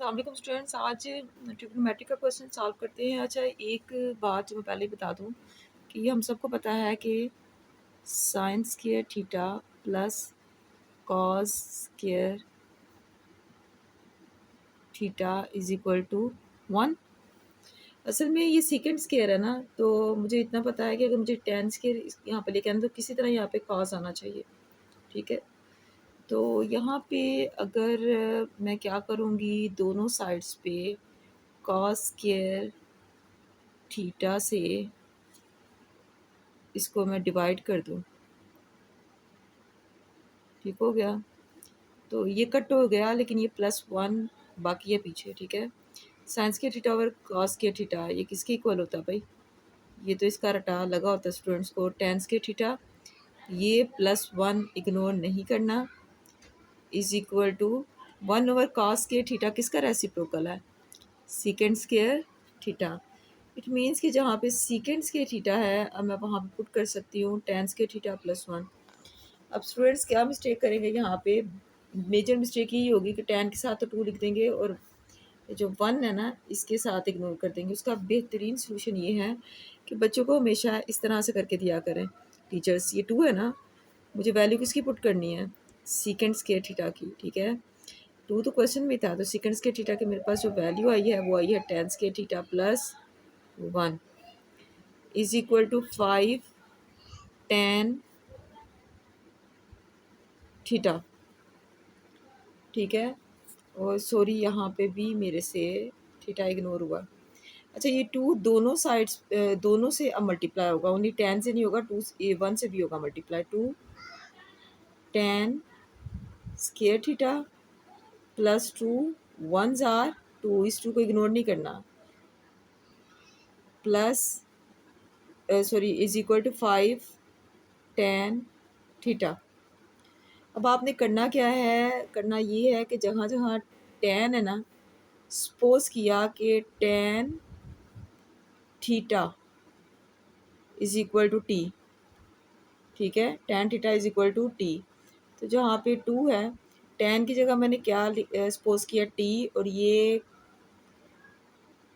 अस्सलाम वालेकुम स्टूडेंट्स। आज ट्रिग्नोमेट्री का क्वेश्चन सॉल्व करते हैं। अच्छा, एक बात जो मैं पहले बता दूं कि हम सबको पता है कि sine square theta plus cos square theta is equal to 1। असल में ये सीकेंड स्क्वायर है ना, तो मुझे इतना पता है कि अगर मुझे टेन स्क्वायर यहाँ पे लेके आना तो किसी तरह यहाँ पे कॉस आना चाहिए। ठीक है, तो यहाँ पे अगर मैं क्या करूँगी, दोनों साइड्स पे कॉस स्क्वायर थीटा से इसको मैं डिवाइड कर दूँ, ठीक हो गया। तो ये कट हो गया, लेकिन ये +1 बाकी है पीछे। ठीक है, साइंस के थीटा ओवर कॉस के थीटा ये किसके इक्वल होता है भाई? ये तो इसका रटा लगा होता है स्टूडेंट्स को। टेंस के थीटा, ये +1 इग्नोर नहीं करना, is equal to 1 over cos के थीटा किसका रेसिप्रोकल है? Secant square theta. It means कि जहाँ पे सीकेंड के थीटा है, अब मैं वहाँ पे पुट कर सकती हूँ टेंस के थीटा +1। अब स्टूडेंट्स क्या मिस्टेक करेंगे यहाँ पे? मेजर मिस्टेक यही होगी कि टेन के साथ तो 2 लिख देंगे और जो 1 है ना इसके साथ इग्नोर कर देंगे। उसका बेहतरीन सोल्यूशन ये है कि बच्चों को हमेशा इस तरह से करके दिया करें। टीचर्स, ये 2 है ना, मुझे वैल्यू किसकी पुट करनी है? सीकेंड स्क्वायर थीटा की। ठीक है, 2 तो क्वेश्चन में था, तो सीकेंड स्क्वायर थीटा की मेरे पास जो वैल्यू आई है वो आई है tan square theta +1 is equal to 5 tan theta. ठीक है, और सॉरी यहाँ पे भी मेरे से थीटा इग्नोर हुआ। अच्छा, ये 2 दोनों साइड्स दोनों से अब मल्टीप्लाई होगा, ओनली 10 से नहीं होगा, 1 से भी होगा मल्टीप्लाई। 2 10 स्क्वायर थीटा +2 1 जार 2, इस 2 को इग्नोर नहीं करना, plus sorry is equal to 5 10 theta. अब आपने करना क्या है? करना ये है कि जहाँ जहाँ 10 है ना, सपोज किया कि 10 theta is equal to T. ठीक है, tan theta is equal to T. तो जहाँ पे 2 है, टेन की जगह मैंने क्या सपोज किया? टी। और ये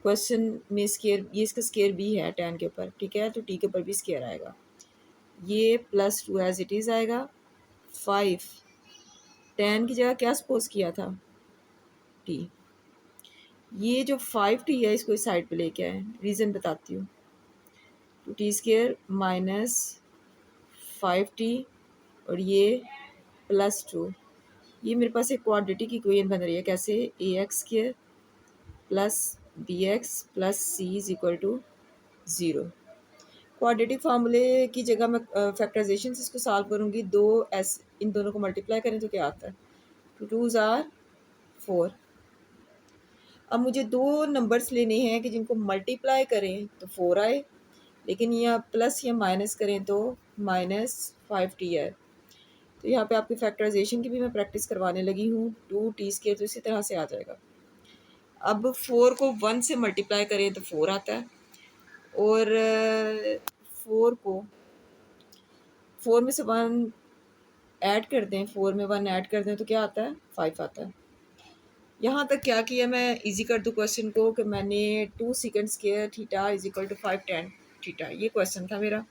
क्वेश्चन में स्केयर, ये इसका स्केयर भी है टेन के ऊपर। ठीक है, तो टी के ऊपर भी स्केयर आएगा। ये +2 एज इट इज़ आएगा। 5 टेन की जगह क्या सपोज किया था? टी। ये जो 5t है इसको इस साइड पे लेके आए, रीज़न बताती हूँ। तो टी² माइनस 5t और ये +2, ये मेरे पास एक क्वाड्रेटिक इक्वेशन बन रही है। कैसे? ax² plus bx plus c is equal to 0। Quadratic फार्मूले की जगह मैं फैक्टराइजेशन से इसको सॉल्व करूँगी। 2s इन दोनों को मल्टीप्लाई करें तो क्या आता है? 2 2s आर 4। अब मुझे 2 नंबर्स लेने हैं कि जिनको मल्टीप्लाई करें तो 4 आए, लेकिन या प्लस या माइनस करें तो -5t आए। तो यहाँ पे आपकी फैक्टराइजेशन की भी मैं प्रैक्टिस करवाने लगी हूँ। 2t² तो इसी तरह से आ जाएगा। अब 4 को 1 से मल्टीप्लाई करें तो 4 आता है, और 4 को 4 में से 1 ऐड कर दें, 4 में 1 ऐड कर दें तो क्या आता है? 5 आता है। यहाँ तक क्या किया मैं? इजी कर दूँ क्वेश्चन को कि मैंने 2 secant square theta is equal to 5 tan theta, ये क्वेश्चन था मेरा।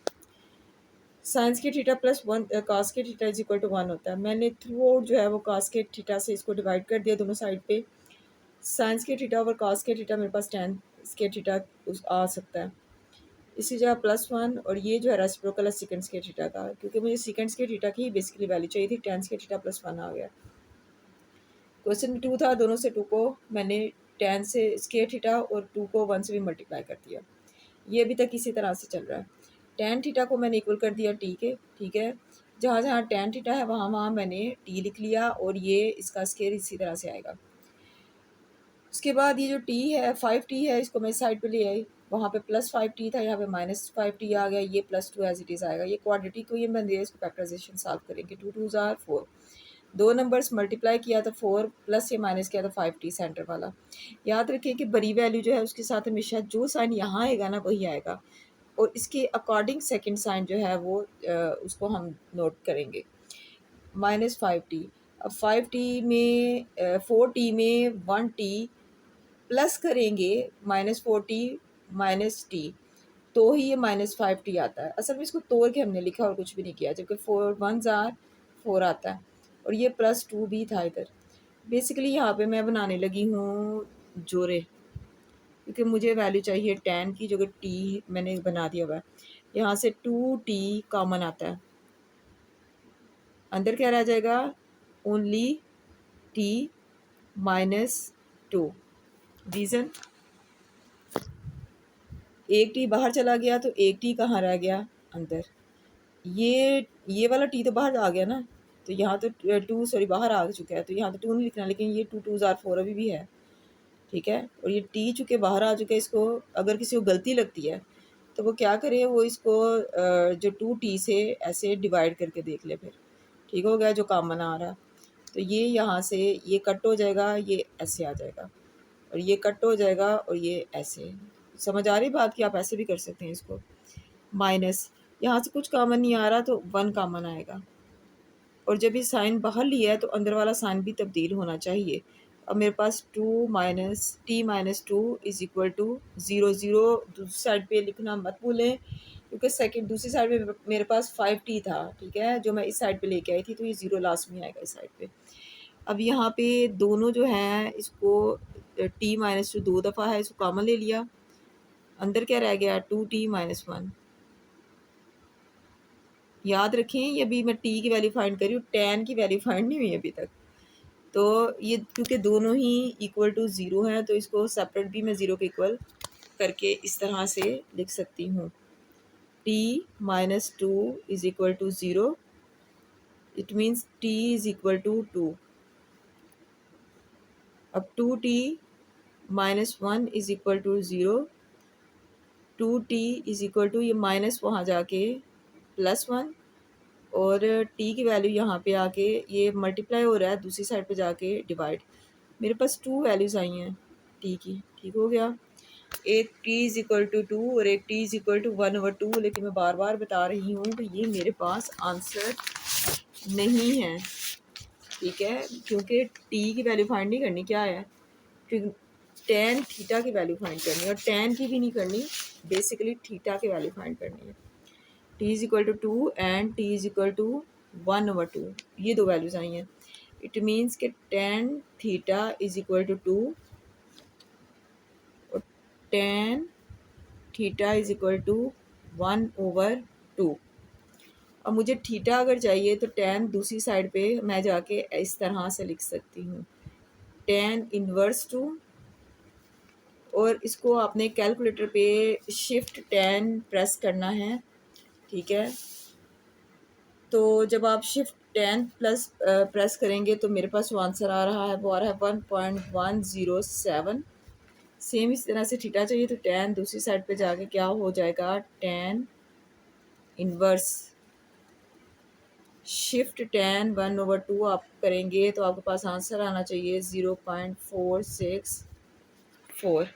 साइंस के थीटा +1 कास के थीटा इज इक्वल टू 1 होता है। मैंने थ्रू आउट जो है वो कास के थीटा से इसको डिवाइड कर दिया दोनों साइड पे। साइंस के थीटा ओवर कास के थीटा मेरे पास टेन के थीटा आ सकता है, इसी जगह +1। और ये जो है रेसिप्रोकल है सेकंड्स के थीटा का, क्योंकि मुझे सेकंड्स के थीटा की बेसिकली वैल्यू चाहिए थी। टेंस के थीटा +1 आ गया। क्वेश्चन में 2 था, दोनों से 2 को मैंने 10 से स्क्वायर थीटा और 2 को 1 से भी मल्टीप्लाई कर दिया। ये अभी तक इसी तरह से चल रहा है। टेन थीटा को मैंने इक्वल कर दिया टी के। ठीक है, जहाँ जहाँ टेन थीटा है वहाँ वहाँ मैंने टी लिख लिया, और ये इसका स्क्वायर इसी तरह से आएगा। उसके बाद ये जो टी है 5t है, इसको मैं साइड पे ले आई। वहाँ पे +5t था, यहाँ पे -5t आ गया। ये +2 एज इट इज़ आएगा। ये क्वाड्रेटिक को ये बन दिया, इसको फैक्टराइजेशन सॉल्व करेंगे। 2 2s आर 4, 2 नंबर्स मल्टीप्लाई किया तो 4, प्लस या माइनस किया तो 5t सेंटर वाला। याद रखिए कि बड़ी वैल्यू जो है उसके साथ हमेशा जो साइन यहाँ आएगा ना वही आएगा, और इसके अकॉर्डिंग सेकंड साइन जो है वो उसको हम नोट करेंगे। -5t, अब 5t में 4t में 1t प्लस करेंगे -40 माइनस टी, तो ही ये -5t आता है। असल में इसको तोड़ के हमने लिखा और कुछ भी नहीं किया, जबकि 4 1s आर 4 आता है और ये +2 भी था इधर। बेसिकली यहाँ पे मैं बनाने लगी हूँ जोड़े, क्योंकि मुझे वैल्यू चाहिए tan की, जो कि t मैंने बना दिया हुआ है। यहाँ से 2t कॉमन आता है, अंदर क्या रह जाएगा, ओनली t -2। रीज़न, एक टी बाहर चला गया तो एक टी कहाँ रह गया, अंदर। ये वाला टी तो बाहर आ गया ना, तो यहाँ तो 2 सॉरी बाहर आ चुका है, तो यहाँ तो 2 नहीं लिखना, लेकिन ये 2 2s आर 4 अभी भी है, ठीक है। और ये टी चूँकि बाहर आ चुका है, इसको अगर किसी को गलती लगती है तो वो क्या करे, वो इसको जो 2t से ऐसे डिवाइड करके देख ले, फिर ठीक हो गया जो कॉमन आ रहा। तो ये यहाँ से ये कट हो जाएगा, ये ऐसे आ जाएगा, और ये कट हो जाएगा और ये ऐसे। समझ आ रही बात कि आप ऐसे भी कर सकते हैं इसको। माइनस, यहाँ से कुछ कॉमन नहीं आ रहा तो 1 कॉमन आएगा, और जब ये साइन बाहर लिया है तो अंदर वाला साइन भी तब्दील होना चाहिए। अब मेरे पास 2 minus T minus 2 is equal to 0 0, दूसरी साइड पे लिखना मत भूलें, क्योंकि सेकंड दूसरी साइड में मेरे पास 5t था, ठीक है, जो मैं इस साइड पे लेके आई थी, तो ये 0 लास्ट में आएगा इस साइड पे। अब यहाँ पे दोनों जो हैं, इसको t-2 दो दफ़ा है, इसको कॉमन ले लिया, अंदर क्या रह गया, 2t-1। याद रखें, ये अभी मैं t की वैल्यू फाइंड कर रही हूँ, tan की वैल्यू फाइंड नहीं हुई अभी तक। तो ये क्योंकि दोनों ही इक्वल टू 0 हैं, तो इसको सेपरेट भी मैं 0 के इक्वल करके इस तरह से लिख सकती हूँ, t-2 is equal to 0, it means t is equal to 2। अब 2t-1 is equal to 0, 2t is equal to, ये माइनस वहाँ जाके +1, और t की वैल्यू यहाँ पे आके ये मल्टीप्लाई हो रहा है, दूसरी साइड पे जाके डिवाइड। मेरे पास 2 वैल्यूज़ आई हैं t की, ठीक हो गया। एक t इज़ इक्वल टू 2 और एक t इज़ इक्वल टू 1/2, लेकिन मैं बार बार बता रही हूँ कि ये मेरे पास आंसर नहीं है, ठीक है, क्योंकि t की वैल्यू फाइंड नहीं करनी, क्या है, tan थीटा की वैल्यू फाइंड करनी है, और tan की भी नहीं करनी, बेसिकली थीटा की वैल्यू फाइंड करनी है। t is equal to 2 and t is equal to 1/2, ये दो वैल्यूज़ आई हैं। इट मीन्स कि tan theta is equal to 2 और tan theta is equal to 1/2। अब मुझे थीटा अगर चाहिए तो tan दूसरी साइड पे मैं जाके इस तरह से लिख सकती हूँ, tan इनवर्स 2, और इसको आपने कैलकुलेटर पे शिफ्ट tan प्रेस करना है, ठीक है। तो जब आप शिफ्ट 10 प्लस प्रेस करेंगे तो मेरे पास जो आंसर आ रहा है वो आ रहा है 1.107। सेम इस तरह से थीटा चाहिए तो tan दूसरी साइड पे जाके क्या हो जाएगा, tan इनवर्स शिफ्ट tan 1/2 आप करेंगे तो आपके पास आंसर आना चाहिए 0.464।